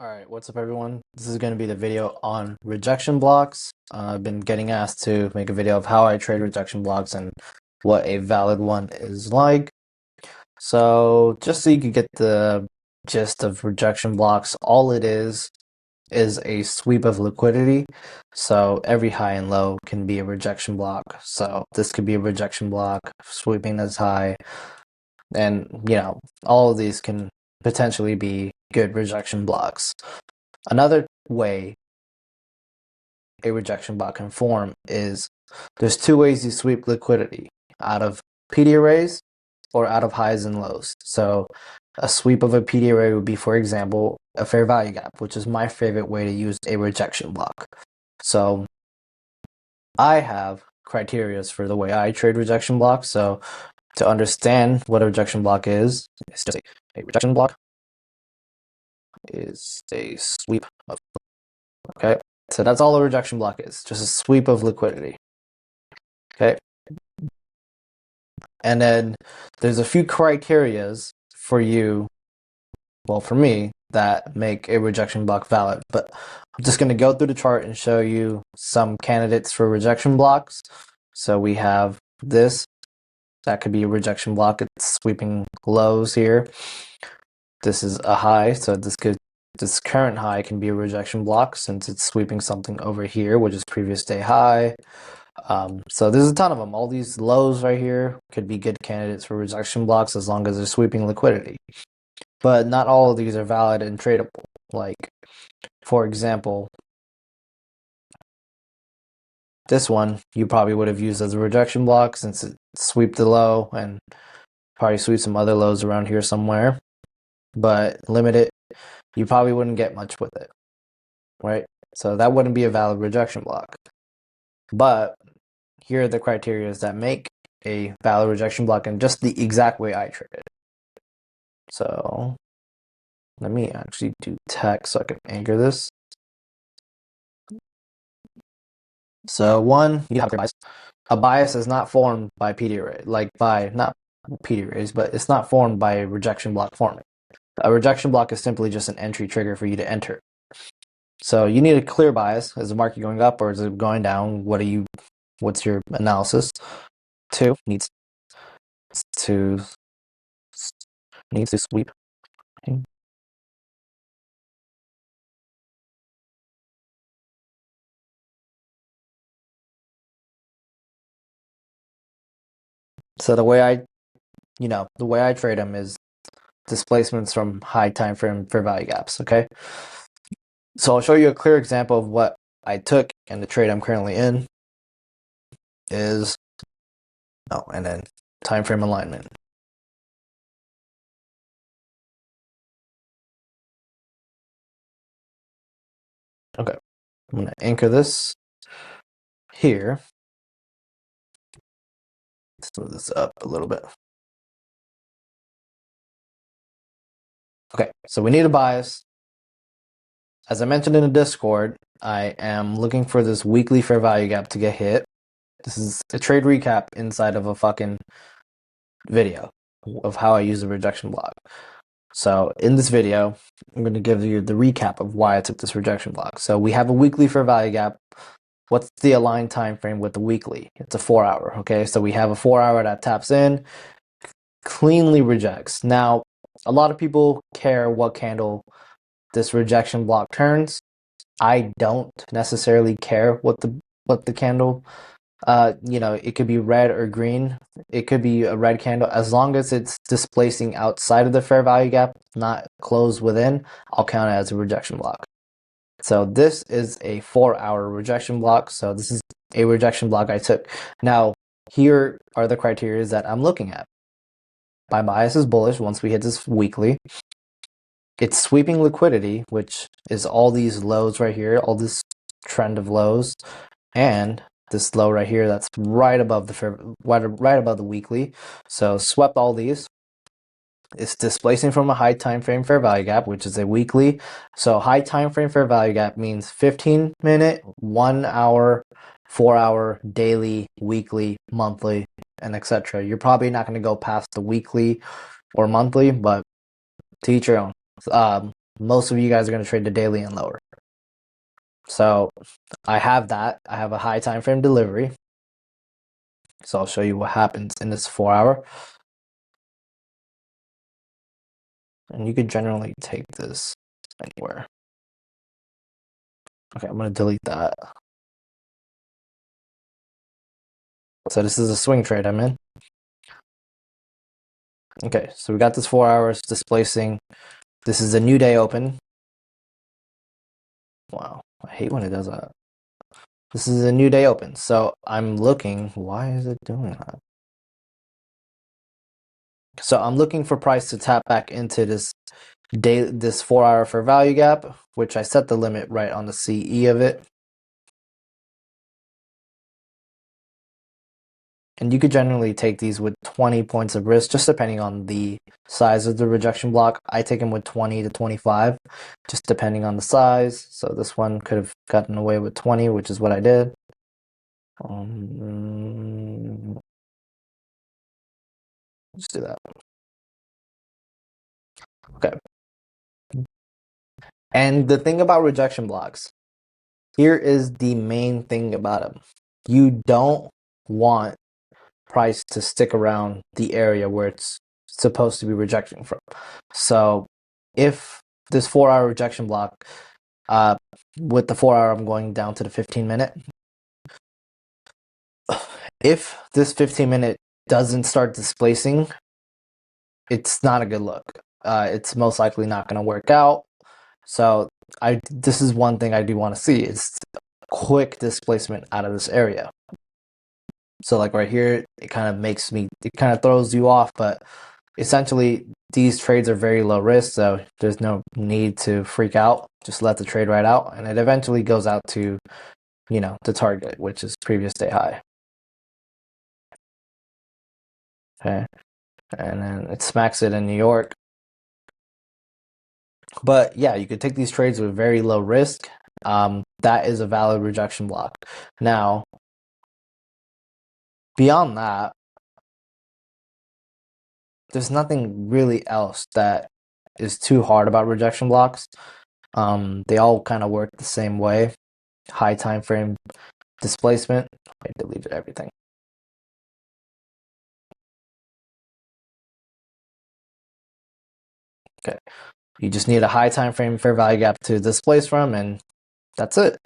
Alright, what's up everyone? This is going to be the video on rejection blocks. I've been getting asked to make a video of how I trade rejection blocks and what a valid one is like. So just so you can get the gist of rejection blocks, all it is a sweep of liquidity. So every high and low can be a rejection block. So this could be a rejection block, sweeping as high, and all of these can potentially be good rejection blocks. Another way a rejection block can form is there's two ways you sweep liquidity: out of PD arrays or out of highs and lows. So a sweep of a PD array would be, for example, a fair value gap, which is my favorite way to use a rejection block. So I have criterias for the way I trade rejection blocks. So to understand what a rejection block is, it's just a rejection block is a sweep of, okay? So that's all a rejection block is, just a sweep of liquidity. Okay. And then there's a few criterias for you, well, for me, that make a rejection block valid. But I'm just going to go through the chart and show you some candidates for rejection blocks. So we have this. That could be a rejection block. It's sweeping lows here. This is a high, so this current high can be a rejection block since it's sweeping something over here, which is previous day high. So there's a ton of them. All these lows right here could be good candidates for rejection blocks as long as they're sweeping liquidity. But not all of these are valid and tradable. Like, for example, this one you probably would have used as a rejection block since it swept the low and probably sweep some other lows around here somewhere. But limit you probably wouldn't get much with it, right? So that wouldn't be a valid rejection block. But here are the criteria that make a valid rejection block in just the exact way I trade it. So let me actually do text so I can anchor this. So one, you have a bias. A bias is not formed by PD array, not PD arrays, but it's not formed by a rejection block forming. A rejection block is simply just an entry trigger for you to enter. So you need a clear bias. Is the market going up or is it going down? What's your analysis? Two, needs to sweep. Okay. So the way I trade them is displacements from high time frame fair value gaps. Okay. So I'll show you a clear example of what I took and the trade I'm currently in is, and then time frame alignment. Okay, I'm gonna anchor this here. Let's move this up a little bit. Okay, so we need a bias. As I mentioned in the Discord, I am looking for this weekly fair value gap to get hit. This is a trade recap inside of a fucking video of how I use the rejection block. So in this video, I'm going to give you the recap of why I took this rejection block. So we have a weekly fair value gap. What's the aligned time frame with the weekly? It's a 4 hour. Okay, so we have a 4 hour that taps in, cleanly rejects. Now, a lot of people care what candle this rejection block turns. I don't necessarily care what the candle. It could be red or green. It could be a red candle. As long as it's displacing outside of the fair value gap, not closed within, I'll count it as a rejection block. So this is a 4 hour rejection block. So this is a rejection block I took. Now, here are the criteria that I'm looking at. My bias is bullish once we hit this weekly. It's sweeping liquidity, which is all these lows right here, all this trend of lows, and this low right here that's right above the weekly. So swept all these. It's displacing from a high time frame fair value gap, which is a weekly. So high time frame fair value gap means 15-minute, 1 hour, 4 hour, daily, weekly, monthly, and etc. You're probably not going to go past the weekly or monthly, but to each your own. most of you guys are going to trade the daily and lower. So I have that. I have a high time frame delivery. So I'll show you what happens in this 4 hour. And you could generally take this anywhere. Okay, I'm going to delete that. So this is a swing trade I'm in. Okay, so we got this 4 hours displacing. This is a new day open. Wow, I hate when it does that. This is a new day open. So I'm looking, why is it doing that? So I'm looking for price to tap back into this 4 hour fair value gap, which I set the limit right on the CE of it. And you could generally take these with 20 points of risk, just depending on the size of the rejection block. I take them with 20 to 25, just depending on the size. So this one could have gotten away with 20, which is what I did. Let's do that. Okay. And the thing about rejection blocks, here is the main thing about them. You don't want price to stick around the area where it's supposed to be rejecting from. So if this 4 hour rejection block, with the 4 hour, I'm going down to the 15-minute. If this 15-minute doesn't start displacing, it's not a good look. It's most likely not going to work out. So this is one thing I do want to see is quick displacement out of this area. So like right here, it kind of throws you off, but essentially these trades are very low risk, so there's no need to freak out. Just let the trade ride out, and it eventually goes out to, the target, which is previous day high. Okay, and then it smacks it in New York. But yeah, you could take these trades with very low risk. That is a valid rejection block. Now, beyond that, there's nothing really else that is too hard about rejection blocks. They all kind of work the same way. High time frame displacement. I deleted everything. Okay. You just need a high time frame fair value gap to displace from, and that's it.